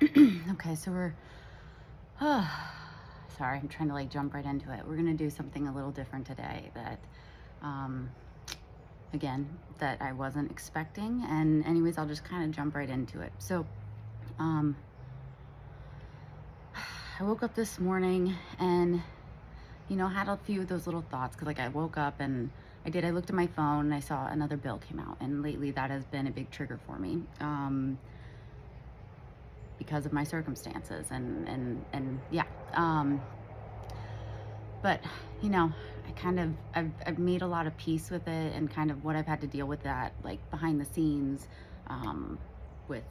Okay, so we're, sorry, I'm trying to like jump right into it. We're gonna do something a little different today that, um, again, that I wasn't expecting. And anyways, I'll just kind of jump right into it. So, um, I woke up this morning and, had a few of those little thoughts because like I woke up and I looked at my phone and I saw another bill came out. And lately that has been a big trigger for me. Because of my circumstances and yeah. But I kind of I've made a lot of peace with it and kind of what I've had to deal with that like behind the scenes, with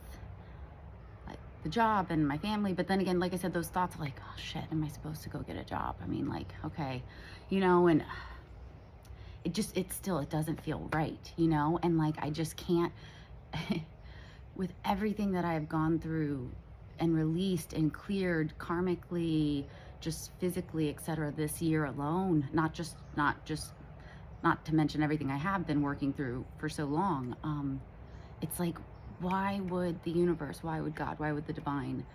like the job and my family. But then again, like I said, those thoughts are like, oh shit, am I supposed to go get a job? I mean, like, okay, and it doesn't feel right, and like I just can't. With everything that I've gone through and released and cleared karmically, just physically, etc., this year alone, not to mention everything I have been working through for so long. It's like, why would the universe, why would God, why would the divine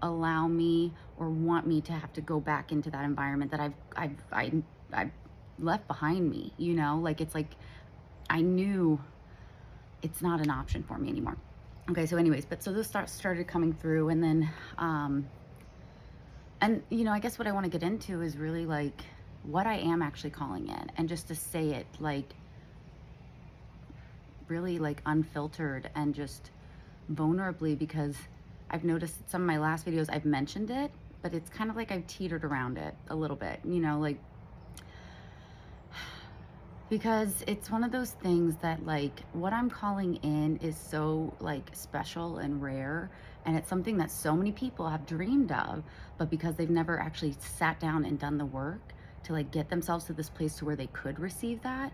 allow me or want me to have to go back into that environment that I've left behind me? Like it's like I knew it's not an option for me anymore. Okay, so anyways, but so those thoughts started coming through, and then I guess what I want to get into is really like what I am actually calling in, and just to say it like really like unfiltered and just vulnerably, because I've noticed some of my last videos I've mentioned it, but it's kind of like I've teetered around it a little bit, like, because it's one of those things that like what I'm calling in is so like special and rare, and it's something that so many people have dreamed of, but because they've never actually sat down and done the work to like get themselves to this place to where they could receive that,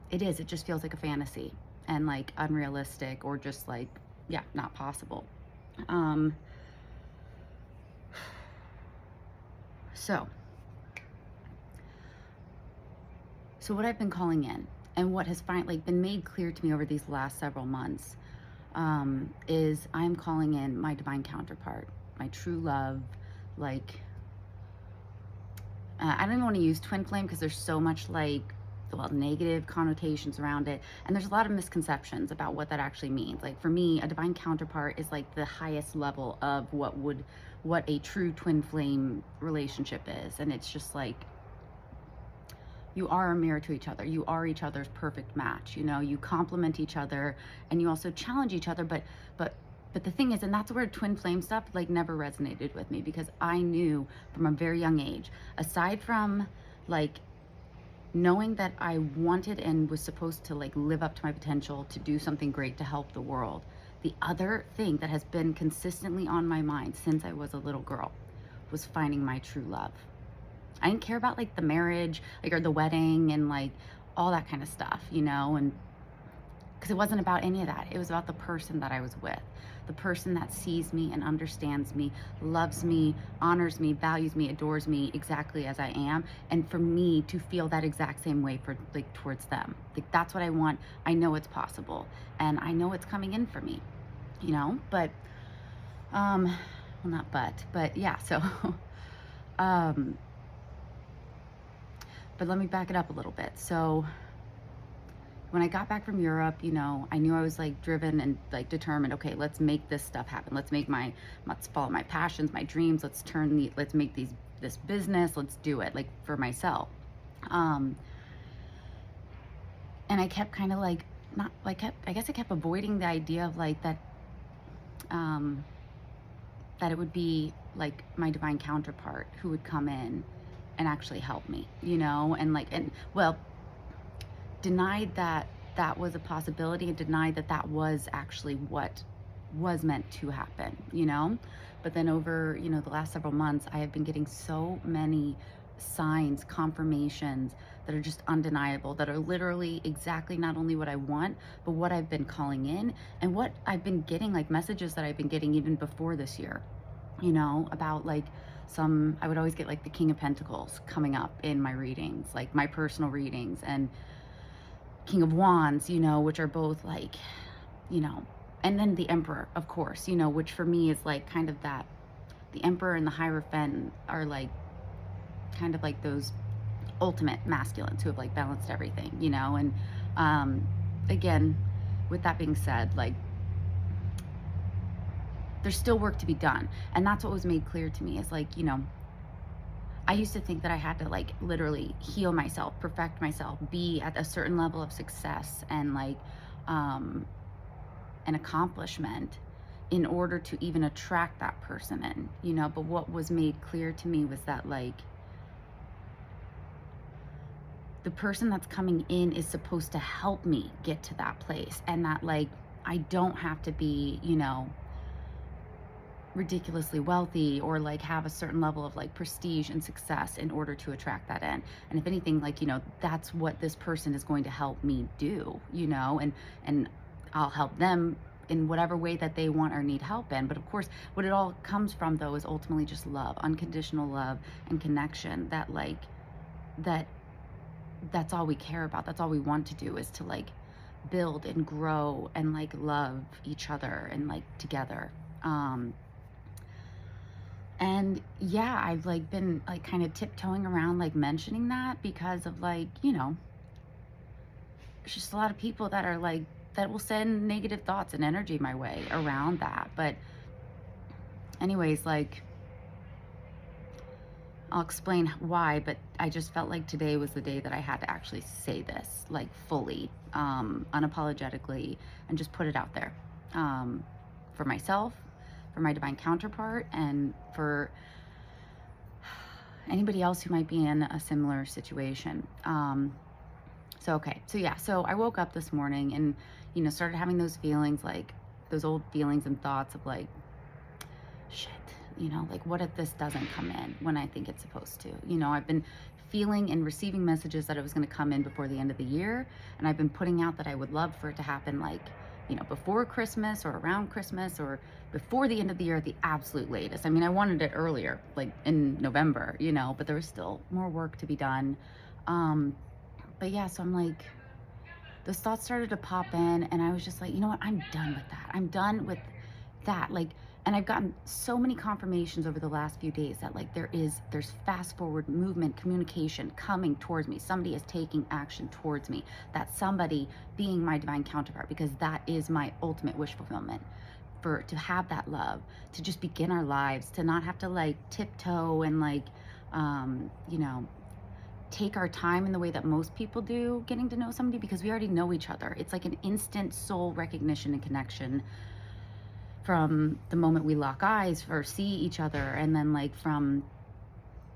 it just feels like a fantasy and like unrealistic, or just like, yeah, not possible. So what I've been calling in, and what has finally been made clear to me over these last several months, is I'm calling in my divine counterpart, my true love. Like, I don't even want to use twin flame because there's so much like, well, negative connotations around it, and there's a lot of misconceptions about what that actually means. Like for me, a divine counterpart is like the highest level of what a true twin flame relationship is, and it's just like, you are a mirror to each other. You are each other's perfect match. You complement each other, and you also challenge each other. But the thing is, and that's where twin flame stuff like never resonated with me, because I knew from a very young age, aside from like knowing that I wanted and was supposed to like live up to my potential to do something great to help the world, the other thing that has been consistently on my mind since I was a little girl was finding my true love. I didn't care about like the marriage, like, or the wedding and like all that kind of stuff, and because it wasn't about any of that. It was about the person that I was with, the person that sees me and understands me, loves me, honors me, values me, adores me exactly as I am. And for me to feel that exact same way for like towards them, like that's what I want. I know it's possible, and I know it's coming in for me, but, well, not but yeah. So, but let me back it up a little bit. So when I got back from Europe, I knew I was like driven and like determined, okay, let's make this stuff happen. Let's follow my passions, my dreams. Let's make this business. Let's do it like for myself. And I kept kind of like, not like, I guess I kept avoiding the idea of like that, that it would be like my divine counterpart who would come in and actually help me, denied that that was a possibility, and denied that that was actually what was meant to happen. But then over, the last several months, I have been getting so many signs, confirmations that are just undeniable, that are literally exactly not only what I want, but what I've been calling in, and what I've been getting, like messages that I've been getting even before this year, about like I would always get like the King of Pentacles coming up in my readings, like my personal readings, and King of Wands, which are both like, and then the Emperor, of course, you know, which for me is like kind of that, the Emperor and the Hierophant are like kind of like those ultimate masculines who have like balanced everything, you know. And again, with that being said, like there's still work to be done. And that's what was made clear to me is like, you know, I used to think that I had to like literally heal myself, perfect myself, be at a certain level of success and like an accomplishment in order to even attract that person in, you know. But what was made clear to me was that like the person that's coming in is supposed to help me get to that place, and that like I don't have to be, you know, ridiculously wealthy or like have a certain level of like prestige and success in order to attract that in. And if anything, like, you know, that's what this person is going to help me do, you know. And I'll help them in whatever way that they want or need help in. But of course, what it all comes from though is ultimately just love, unconditional love and connection. That like that's all we care about. That's all we want to do, is to like build and grow and like love each other and like together. And yeah, I've like been like kind of tiptoeing around like mentioning that because of like, you know, there's just a lot of people that are like, that will send negative thoughts and energy my way around that. But anyways, like I'll explain why, but I just felt like today was the day that I had to actually say this like fully, unapologetically, and just put it out there, for myself, for my divine counterpart, and for anybody else who might be in a similar situation. So I woke up this morning and, you know, started having those feelings, like those old feelings and thoughts of like, shit, you know, like what if this doesn't come in when I think it's supposed to? You know, I've been feeling and receiving messages that it was going to come in before the end of the year, and I've been putting out that I would love for it to happen like, you know, before Christmas or around Christmas or before the end of the year at the absolute latest. I mean, I wanted it earlier, like in November, you know, but there was still more work to be done. But yeah, so I'm like, those thoughts started to pop in, and I was just like, you know what, I'm done with that. I'm done with that. Like, and I've gotten so many confirmations over the last few days that like there's fast forward movement, communication coming towards me. Somebody is taking action towards me. That somebody being my divine counterpart, because that is my ultimate wish fulfillment, for to have that love, to just begin our lives, to not have to like tiptoe and like, you know, take our time in the way that most people do getting to know somebody, because we already know each other. It's like an instant soul recognition and connection from the moment we lock eyes or see each other, and then like from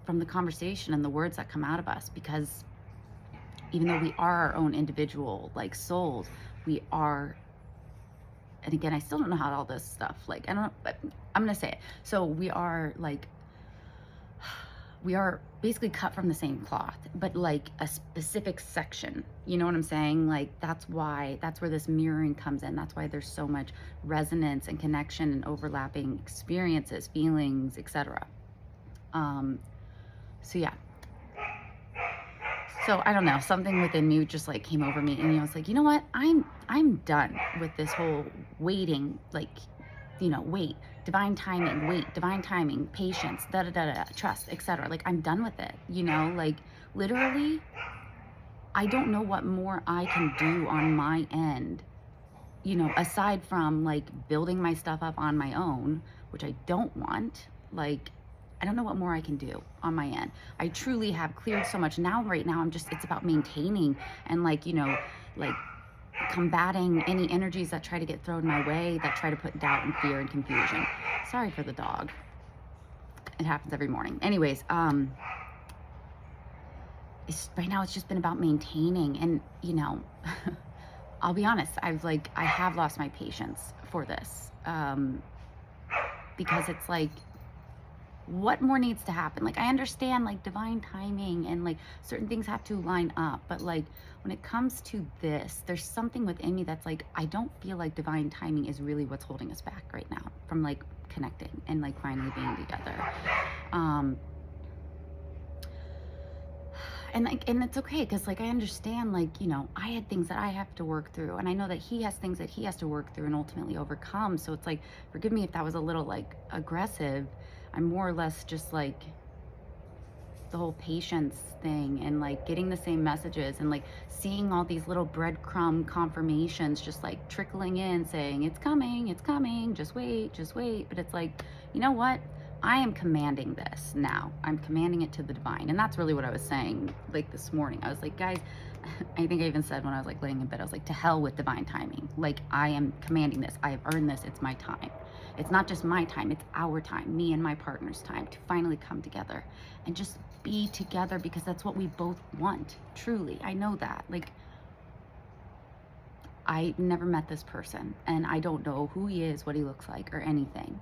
the conversation and the words that come out of us. Because even though we are our own individual like souls, we are, and again, I still don't know how all this stuff, like, I don't, but I'm gonna say it. So we are like, we are basically cut from the same cloth, but like a specific section, you know what I'm saying? Like that's why, that's where this mirroring comes in. That's why there's so much resonance and connection and overlapping experiences, feelings, etc. So yeah. So I don't know, something within me just like came over me, and you know, it's like, you know what? I'm done with this whole waiting, like, you know, wait, divine timing, wait, divine timing, patience, da da da da, trust, etc. Like I'm done with it, you know, like literally, I don't know what more I can do on my end, you know, aside from like building my stuff up on my own, which I don't want. Like, I don't know what more I can do on my end. I truly have cleared so much now. Right now, I'm just, it's about maintaining and like, you know, like combating any energies that try to get thrown my way, that try to put doubt and fear and confusion. Sorry for the dog. It happens every morning. Anyways, right now it's just been about maintaining, and you know, I'll be honest, I have lost my patience for this, because it's like, what more needs to happen? Like I understand like divine timing and like certain things have to line up, but like when it comes to this, there's something within me that's like, I don't feel like divine timing is really what's holding us back right now from like connecting and like finally being together. And like, and it's okay because like I understand, like, I had things that I have to work through, and I know that he has things that he has to work through and ultimately overcome. So it's like, forgive me if that was a little like aggressive. I'm more or less just like the whole patience thing, and like getting the same messages, and like seeing all these little breadcrumb confirmations just like trickling in saying it's coming, just wait, just wait. But it's like, you know what, I am commanding this now. I'm commanding it to the divine. And that's really what I was saying like this morning. I was like, guys, I think I even said when I was like laying in bed, I was like, to hell with divine timing. Like, I am commanding this, I have earned this, it's my time. It's not just my time, it's our time, me and my partner's time, to finally come together and just be together, because that's what we both want. Truly, I know that. Like, I never met this person, and I don't know who he is, what he looks like, or anything,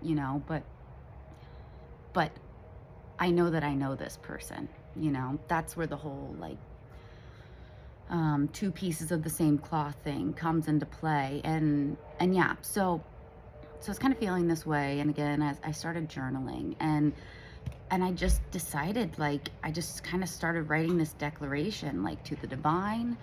but I know that I know this person. That's where the whole like two pieces of the same cloth thing comes into play. And yeah, so I was kind of feeling this way. And again, as I started journaling, and I just decided, like, I just kind of started writing this declaration, like, to the divine.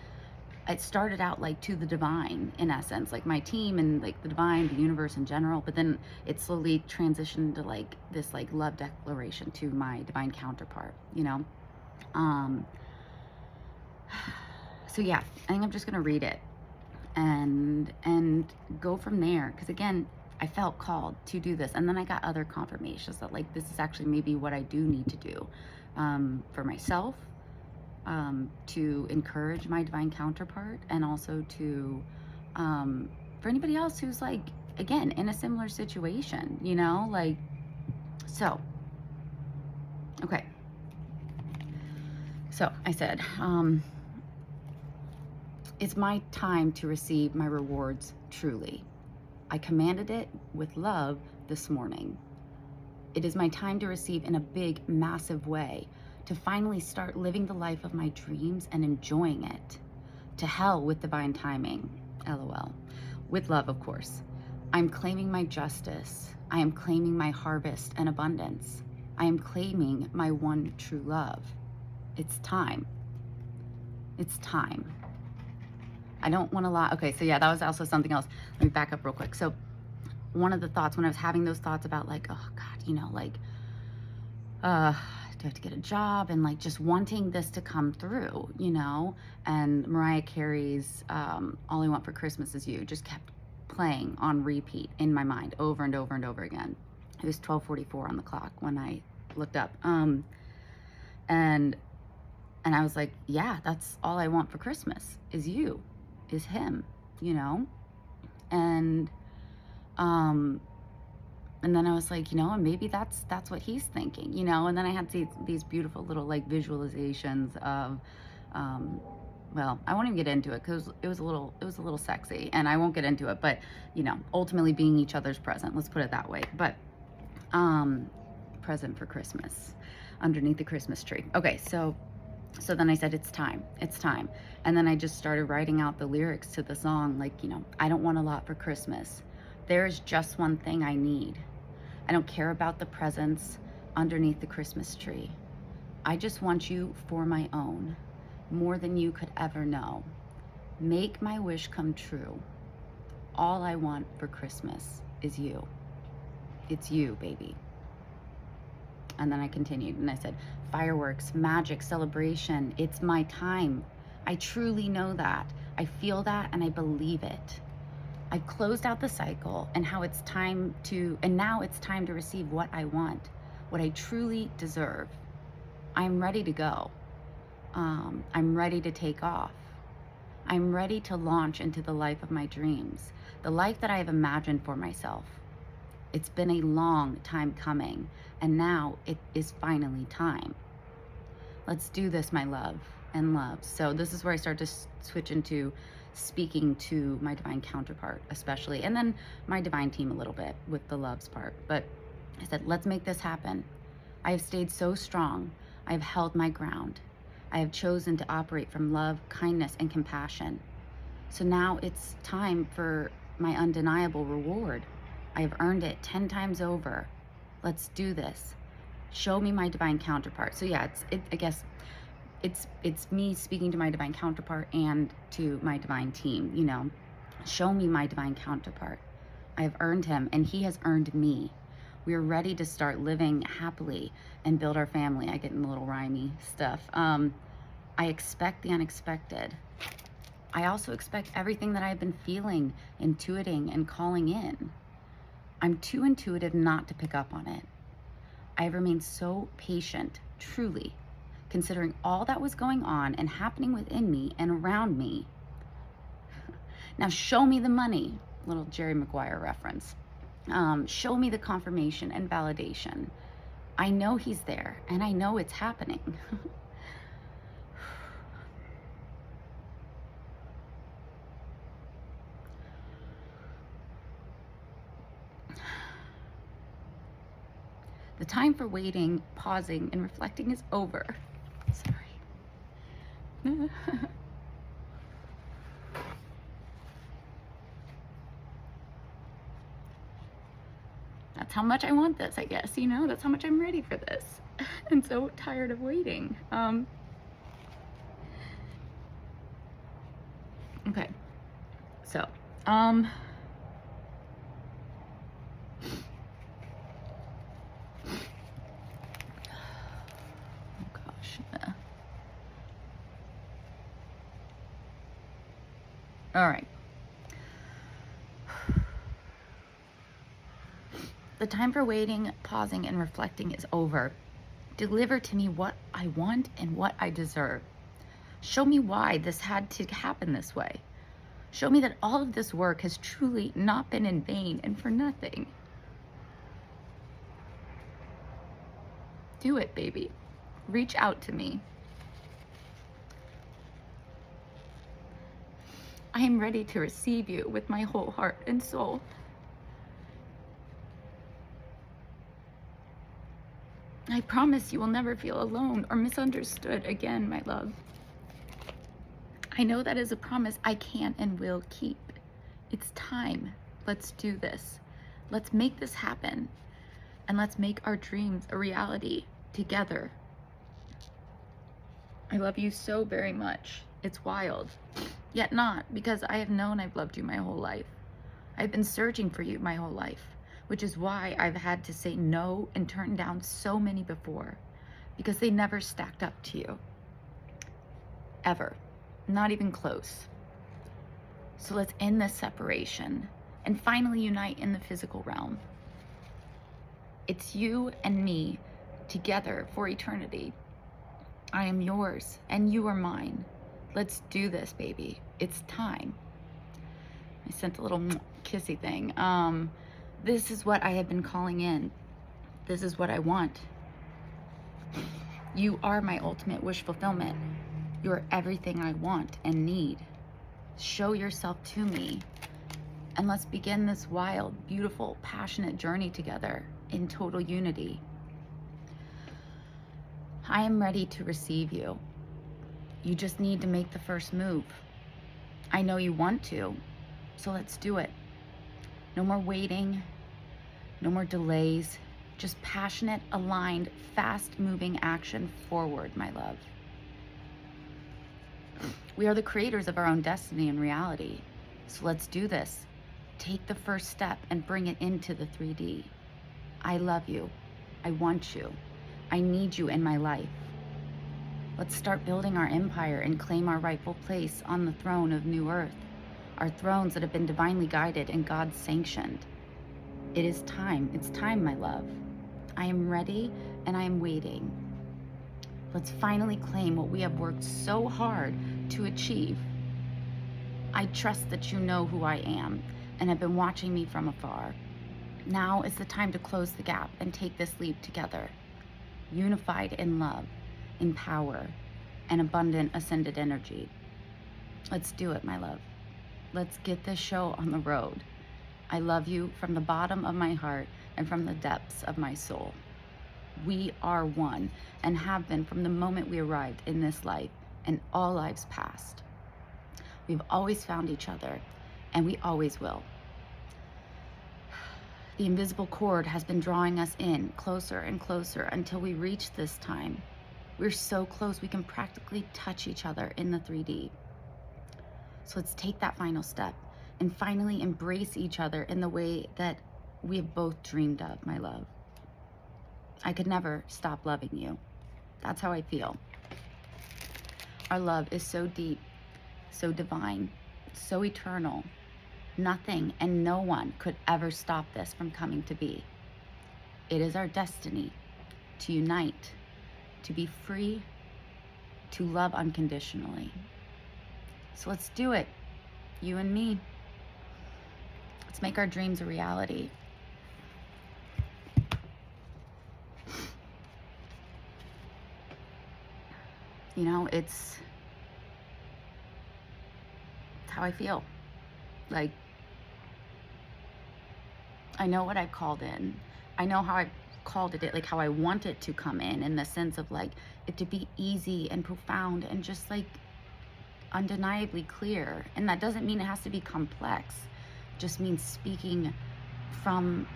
It started out like to the divine, in essence, like my team and like the divine, the universe in general. But then it slowly transitioned to like this like love declaration to my divine counterpart, Um, so yeah, I think I'm just gonna read it and go from there. Because again, I felt called to do this, and then I got other confirmations that like this is actually maybe what I do need to do, for myself, to encourage my divine counterpart, and also to, for anybody else who's like, again, in a similar situation, like, so, okay. So I said, it's my time to receive my rewards truly. I commanded it with love this morning. It is my time to receive in a big, massive way, to finally start living the life of my dreams and enjoying it. To hell with divine timing, LOL. With love, of course. I'm claiming my justice. I am claiming my harvest and abundance. I am claiming my one true love. It's time. It's time. I don't want to lie. Okay, so yeah, that was also something else. Let me back up real quick. So one of the thoughts, when I was having those thoughts about like, oh God, like, do I have to get a job, and like just wanting this to come through, and Mariah Carey's All I Want for Christmas Is You just kept playing on repeat in my mind over and over and over again. It was 12:44 on the clock when I looked up. And I was like, yeah, that's all I want for Christmas is you, is him, and then I was like, and maybe that's what he's thinking, and then I had these beautiful little like visualizations of, well, I won't even get into it because it was a little sexy, and I won't get into it, but ultimately being each other's present, let's put it that way. But present for Christmas underneath the Christmas tree. Okay, so then I said, it's time. And then I just started writing out the lyrics to the song, like, I don't want a lot for Christmas. There's just one thing I need. I don't care about the presents underneath the Christmas tree. I just want you for my own, more than you could ever know. Make my wish come true. All I want for Christmas is you. It's you, baby. And then I continued and I said, fireworks, magic, celebration, it's my time. I truly know that. I feel that, and I believe it. I've closed out the cycle, and now it's time to receive what I want, what I truly deserve. I'm ready to go. I'm ready to take off. I'm ready to launch into the life of my dreams, the life that I have imagined for myself. It's been a long time coming, and now it is finally time. Let's do this, my love and loves. So this is where I start to switch into speaking to my divine counterpart, especially, and then my divine team a little bit with the loves part. But I said, let's make this happen. I have stayed so strong. I have held my ground. I have chosen to operate from love, kindness, and compassion. So now it's time for my undeniable reward. I have earned it 10 times over. Let's do this. Show me my divine counterpart. So yeah, I guess it's me speaking to my divine counterpart and to my divine team, you know. Show me my divine counterpart. I have earned him and he has earned me. We are ready to start living happily and build our family. I get in the little rhymey stuff. I expect the unexpected. I also expect everything that I've been feeling, intuiting, and calling in. I'm too intuitive not to pick up on it. I have remained so patient, truly, considering all that was going on and happening within me and around me. Now show me the money, little Jerry Maguire reference. Show me the confirmation and validation. I know he's there and I know it's happening. The time for waiting, pausing, and reflecting is over. Sorry. That's how much I want this, I guess, you know? That's how much I'm ready for this. And so tired of waiting. Okay. So, oh gosh. All right. The time for waiting, pausing, and reflecting is over. Deliver to me what I want and what I deserve. Show me why this had to happen this way. Show me that all of this work has truly not been in vain and for nothing. Do it, baby. Reach out to me. I am ready to receive you with my whole heart and soul. I promise you will never feel alone or misunderstood again, my love. I know that is a promise I can and will keep. It's time. Let's do this. Let's make this happen. And let's make our dreams a reality together. I love you so very much. It's wild. Yet not, because I have known I've loved you my whole life. I've been searching for you my whole life, which is why I've had to say no and turn down so many before, because they never stacked up to you. Ever. Not even close. So let's end this separation and finally unite in the physical realm. It's you and me together for eternity. I am yours and you are mine. Let's do this, baby. It's time. I sent a little kissy thing. This is what I have been calling in. This is what I want. You are my ultimate wish fulfillment. You're everything I want and need. Show yourself to me. And let's begin this wild, beautiful, passionate journey together in total unity. I am ready to receive you. You just need to make the first move. I know you want to, so let's do it. No more waiting, no more delays, just passionate, aligned, fast-moving action forward, my love. We are the creators of our own destiny and reality, so let's do this. Take the first step and bring it into the 3D. I love you. I want you. I need you in my life. Let's start building our empire and claim our rightful place on the throne of New Earth, our thrones that have been divinely guided and God sanctioned. It is time. It's time, my love. I am ready and I am waiting. Let's finally claim what we have worked so hard to achieve. I trust that you know who I am and have been watching me from afar. Now is the time to close the gap and take this leap together, unified in love, in power, and abundant ascended energy. Let's do it, my love. Let's get this show on the road. I love you from the bottom of my heart and from the depths of my soul. We are one and have been from the moment we arrived in this life and all lives past. We've always found each other, and we always will. The invisible cord has been drawing us in closer and closer until we reach this time. We're so close, we can practically touch each other in the 3D. So let's take that final step and finally embrace each other in the way that we have both dreamed of, my love. I could never stop loving you. That's how I feel. Our love is so deep, so divine, so eternal. Nothing and no one could ever stop this from coming to be. It is our destiny to unite, to be free, to love unconditionally. So let's do it, you and me. Let's make our dreams a reality. You know, it's how I feel. Like, I know what I've called in. I know how I called it, like how I want it to come in the sense of like it to be easy and profound and just like undeniably clear. And that doesn't mean it has to be complex. It just means speaking from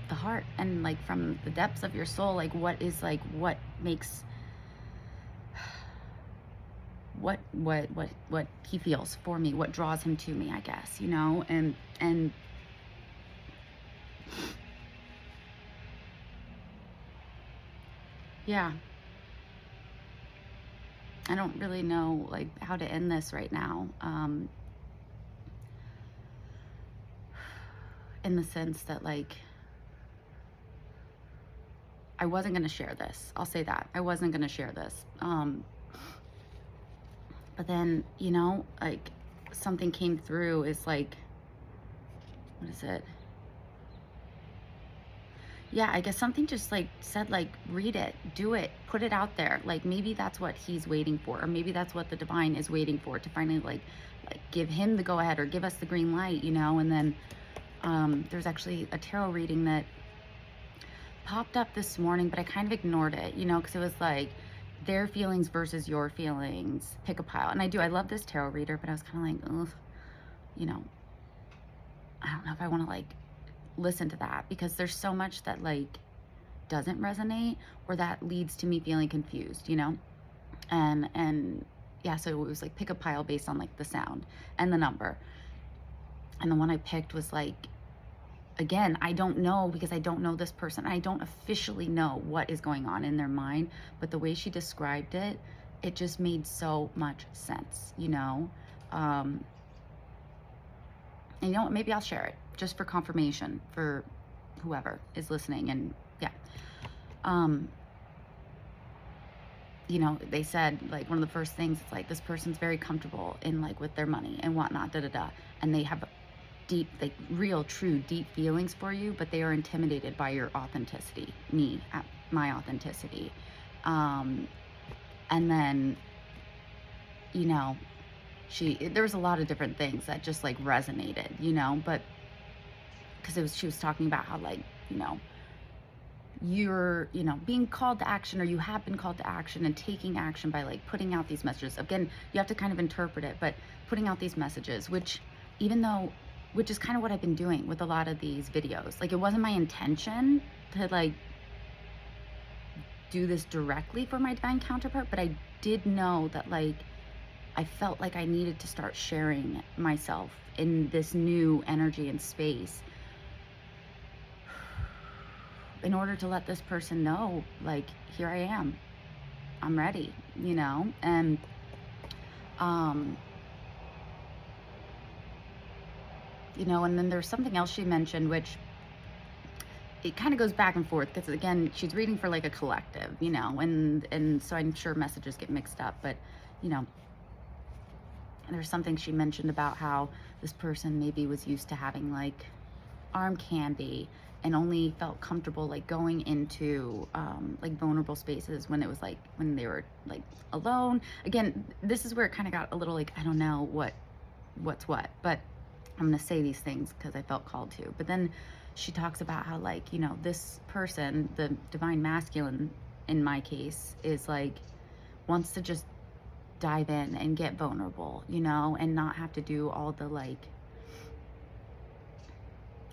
the heart and like from the depths of your soul, like what is like what makes what he feels for me, what draws him to me, I guess, you know, and yeah, I don't really know like how to end this right now, in the sense that like I wasn't going to share this. I'll say that. I wasn't going to share this. But then, you know, like something came through is like, what is it? Yeah, I guess something just like said, like, read it, do it, put it out there. Like maybe that's what he's waiting for, or maybe that's what the divine is waiting for, to finally like give him the go ahead or give us the green light, you know. And then there's actually a tarot reading that popped up this morning, but I kind of ignored it, you know, because it was like their feelings versus your feelings, pick a pile. And I love this tarot reader, but I was kind of like, ugh, you know, I don't know if I want to like listen to that, because there's so much that like doesn't resonate or that leads to me feeling confused, you know. And yeah, so it was like pick a pile based on like the sound and the number. And the one I picked was like, again, I don't know, because I don't know this person. I don't officially know what is going on in their mind, but the way she described it, it just made so much sense, you know. And you know what, maybe I'll share it just for confirmation for whoever is listening. And yeah, you know, they said like one of the first things, it's like this person's very comfortable in like with their money and whatnot, and they have deep, like real, true, deep feelings for you, but they are intimidated by your authenticity, my authenticity. And then, you know, there was a lot of different things that just like resonated, you know, but because she was talking about how like, you know, you're, you know, being called to action, or you have been called to action and taking action by like putting out these messages. Again, you have to kind of interpret it, but putting out these messages, which is kind of what I've been doing with a lot of these videos. Like it wasn't my intention to like do this directly for my divine counterpart, but I did know that like I felt like I needed to start sharing myself in this new energy and space in order to let this person know, like, here I am, I'm ready, you know. And you know, and then there's something else she mentioned, which it kind of goes back and forth, because again, she's reading for like a collective, you know, and so I'm sure messages get mixed up, but you know, there's something she mentioned about how this person maybe was used to having like arm candy and only felt comfortable like going into like vulnerable spaces when it was like when they were like alone. Again, this is where it kind of got a little like, I don't know what's what, but I'm gonna say these things because I felt called to. But then she talks about how like, you know, this person, the divine masculine in my case, is like wants to just dive in and get vulnerable, you know, and not have to do all the like,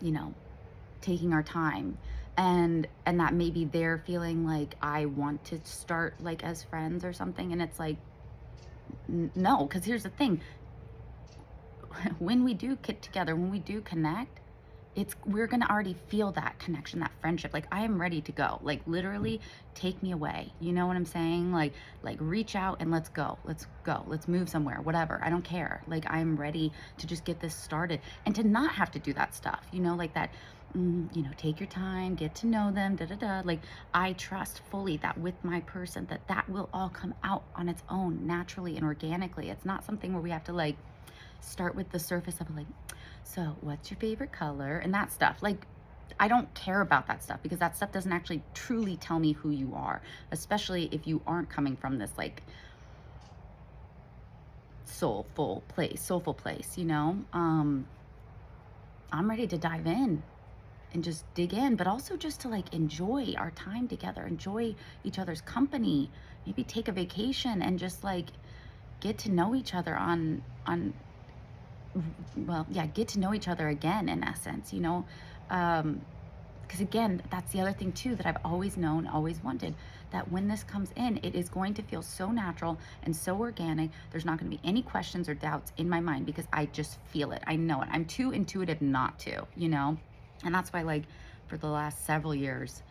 you know, taking our time, and that maybe they're feeling like I want to start like as friends or something, and it's like, no, because here's the thing. When we do get together, when we do connect, we're gonna already feel that connection, that friendship. Like, I am ready to go. Like, literally, take me away. You know what I'm saying? Like reach out and let's go. Let's go. Let's move somewhere. Whatever. I don't care. Like, I'm ready to just get this started and to not have to do that stuff. You know, like that. You know, take your time, get to know them. Da da da. Like, I trust fully that with my person, that will all come out on its own, naturally and organically. It's not something where we have to like start with the surface of like, so what's your favorite color and that stuff. Like, I don't care about that stuff, because that stuff doesn't actually truly tell me who you are, especially if you aren't coming from this like soulful place, you know. I'm ready to dive in and just dig in, but also just to like enjoy our time together, enjoy each other's company, maybe take a vacation and just like get to know each other on well, yeah, get to know each other again, in essence, you know. Because again, that's the other thing too that I've always known, always wanted, that when this comes in, it is going to feel so natural and so organic. There's not going to be any questions or doubts in my mind, because I just feel it. I know it. I'm too intuitive not to, you know. And that's why, like, for the last several years,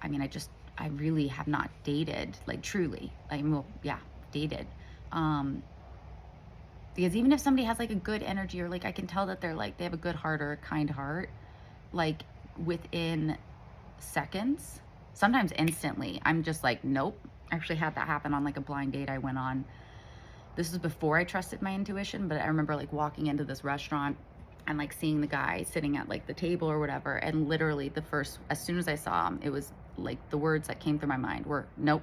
I mean, I really have not dated, like, truly. Well, yeah, dated. Because even if somebody has like a good energy, or like I can tell that they're like, they have a good heart or a kind heart, like within seconds, sometimes instantly, I'm just like, nope. I actually had that happen on like a blind date I went on. This was before I trusted my intuition, but I remember like walking into this restaurant and like seeing the guy sitting at like the table or whatever, and literally as soon as I saw him, it was like the words that came through my mind were, nope.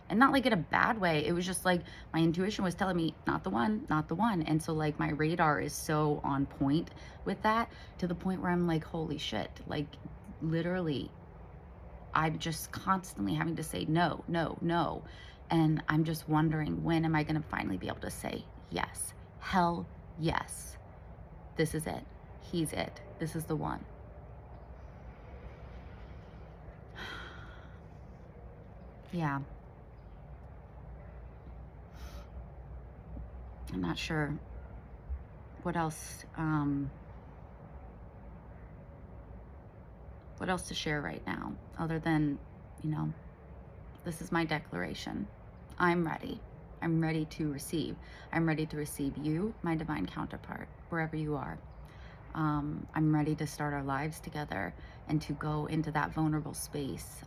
And not like in a bad way. It was just like my intuition was telling me, not the one, not the one. And so like my radar is so on point with that, to the point where I'm like, holy shit, like literally I'm just constantly having to say no, no, no. And I'm just wondering, when am I going to finally be able to say yes? Hell yes. This is it. He's it. This is the one. Yeah. I'm not sure what else to share right now, other than, you know, this is my declaration. I'm ready. I'm ready to receive. I'm ready to receive you, my divine counterpart, wherever you are. I'm ready to start our lives together and to go into that vulnerable space.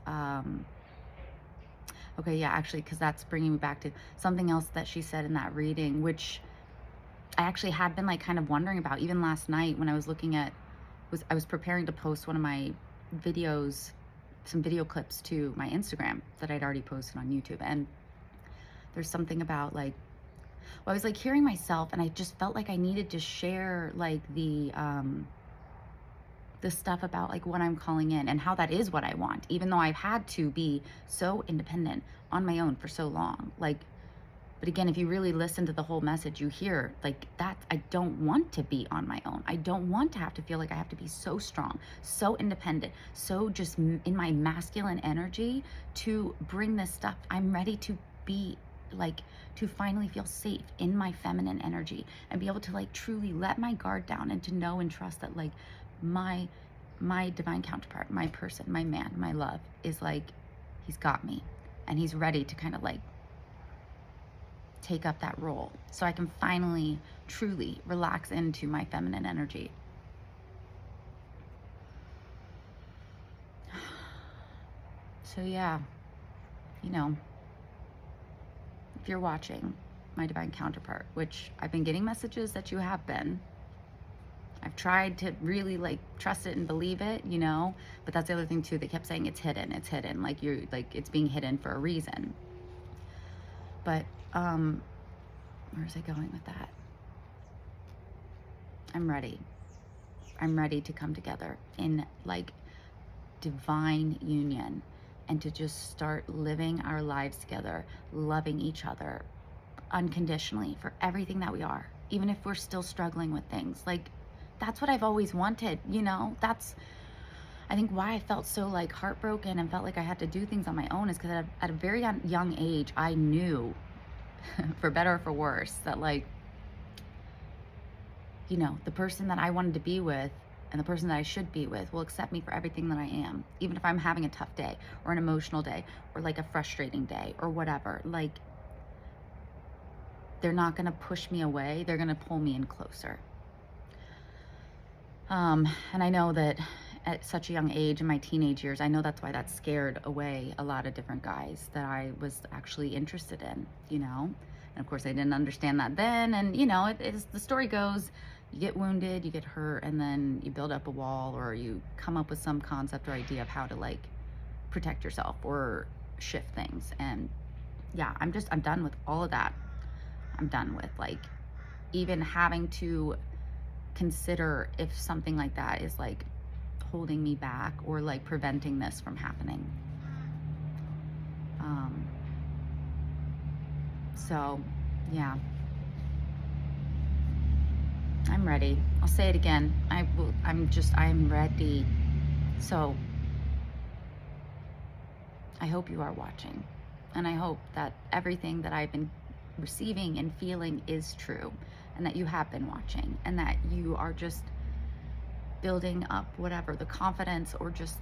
Okay, yeah, actually, because that's bringing me back to something else that she said in that reading, which I actually had been like kind of wondering about even last night when I was looking at, I was preparing to post one of my videos, some video clips to my Instagram that I'd already posted on YouTube. And there's something about like, well, I was like hearing myself, and I just felt like I needed to share like the stuff about like what I'm calling in and how that is what I want, even though I've had to be so independent on my own for so long. Like, but again, if you really listen to the whole message, you hear like that I don't want to be on my own. I don't want to have to feel like I have to be so strong, so independent, so just in my masculine energy to bring this stuff. I'm ready to be like, to finally feel safe in my feminine energy and be able to like truly let my guard down, and to know and trust that like my divine counterpart, my person, my man, my love is like, he's got me, and he's ready to kind of like take up that role, so I can finally truly relax into my feminine energy. So yeah, you know, if you're watching, my divine counterpart, which I've been getting messages that you have been, I've tried to really like trust it and believe it, you know, but that's the other thing too. They kept saying it's hidden, like you're like, it's being hidden for a reason. But where's I going with that? I'm ready to come together in like divine union, and to just start living our lives together, loving each other unconditionally for everything that we are, even if we're still struggling with things. Like, that's what I've always wanted, you know. I think why I felt so like heartbroken and felt like I had to do things on my own is because at a very young age, I knew, for better or for worse, that like, you know, the person that I wanted to be with and the person that I should be with will accept me for everything that I am, even if I'm having a tough day or an emotional day or like a frustrating day or whatever. Like, they're not going to push me away. They're going to pull me in closer. And I know that at such a young age, in my teenage years, I know that's why that scared away a lot of different guys that I was actually interested in, you know? And of course I didn't understand that then. And you know, the story goes, you get wounded, you get hurt, and then you build up a wall, or you come up with some concept or idea of how to like protect yourself or shift things. And yeah, I'm done with all of that. I'm done with like even having to consider if something like that is like holding me back or like preventing this from happening. So yeah, I'm ready. I'll say it again. I'm ready. So I hope you are watching, and I hope that everything that I've been receiving and feeling is true, and that you have been watching, and that you are just building up whatever, the confidence or just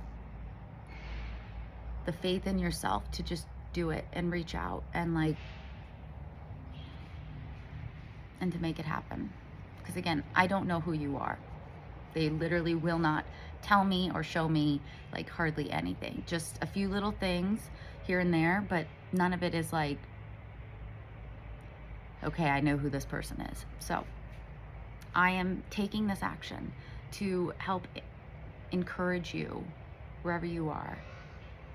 the faith in yourself to just do it and reach out and like, and to make it happen. Because again, I don't know who you are. They literally will not tell me or show me like hardly anything. Just a few little things here and there, but none of it is like, okay, I know who this person is. So I am taking this action to help encourage you wherever you are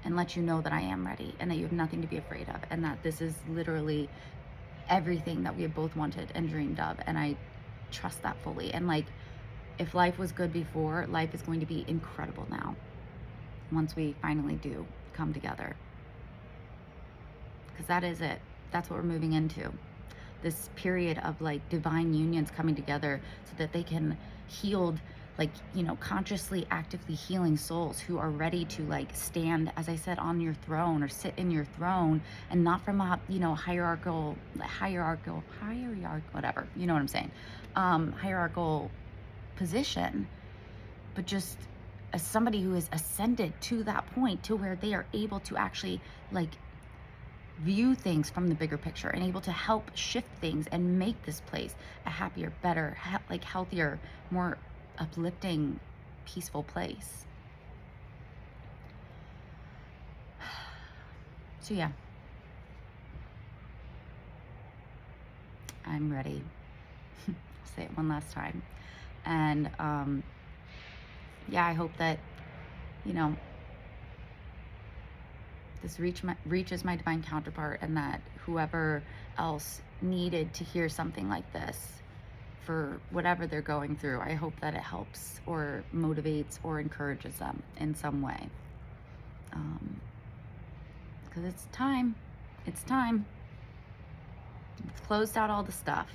and let you know that I am ready and that you have nothing to be afraid of, and that this is literally everything that we have both wanted and dreamed of. And I trust that fully. And like, if life was good before, life is going to be incredible now once we finally do come together, because that is it. That's what we're moving into, this period of like divine unions coming together so that they can heal, like, you know, consciously actively healing souls who are ready to like stand, as I said, on your throne or sit in your throne, and not from a, you know, hierarchical whatever, you know what I'm saying, hierarchical position, but just as somebody who has ascended to that point to where they are able to actually like view things from the bigger picture and able to help shift things and make this place a happier, better, like healthier, more uplifting, peaceful place. So yeah, I'm ready. Say it one last time. And yeah, I hope that, you know, this reaches my divine counterpart, and that whoever else needed to hear something like this for whatever they're going through, I hope that it helps or motivates or encourages them in some way. Because it's time. It's time. We've closed out all the stuff.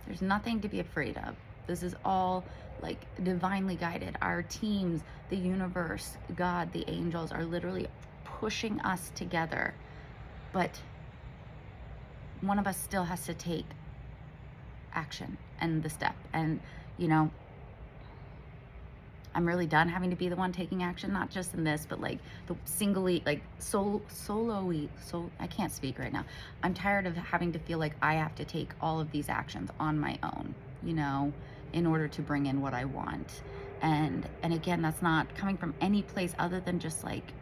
There's nothing to be afraid of. This is all like divinely guided. Our teams, the universe, God, the angels are literally pushing us together. But one of us still has to take action and the step. And, you know, I'm really done having to be the one taking action, not just in this, but like the singly, like solo-y, I can't speak right now. I'm tired of having to feel like I have to take all of these actions on my own, you know, in order to bring in what I want. And again, that's not coming from any place other than just like,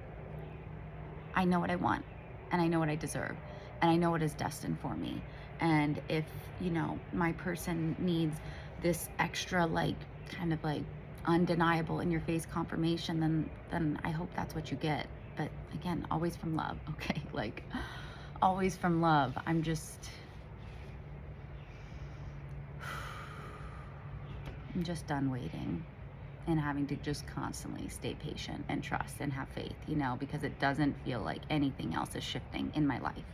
I know what I want, and I know what I deserve, and I know what is destined for me. And if, you know, my person needs this extra, like, kind of like undeniable in your face confirmation, then I hope that's what you get. But again, always from love, okay? Like, always from love. I'm just done waiting and having to just constantly stay patient and trust and have faith, you know, because it doesn't feel like anything else is shifting in my life.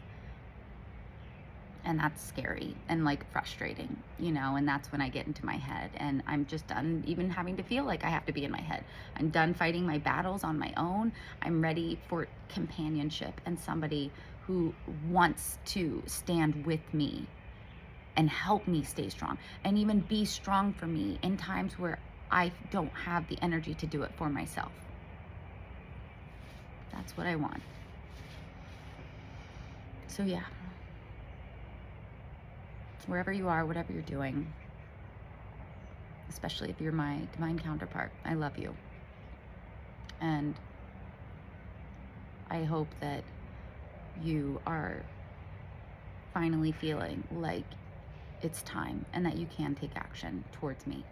And that's scary and like frustrating, you know, and that's when I get into my head, and I'm just done even having to feel like I have to be in my head. I'm done fighting my battles on my own. I'm ready for companionship and somebody who wants to stand with me and help me stay strong and even be strong for me in times where I don't have the energy to do it for myself. That's what I want. So yeah, wherever you are, whatever you're doing, especially if you're my divine counterpart, I love you. And I hope that you are finally feeling like it's time and that you can take action towards me.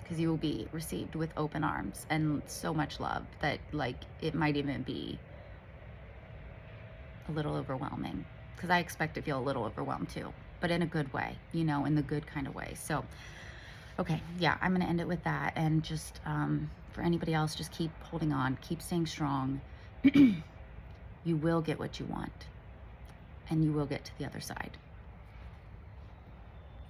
Because you will be received with open arms and so much love that like it might even be a little overwhelming. Because I expect to feel a little overwhelmed too, but in a good way, you know, in the good kind of way. So, okay, yeah, I'm going to end it with that. And just for anybody else, just keep holding on, keep staying strong. You will get what you want, and you will get to the other side.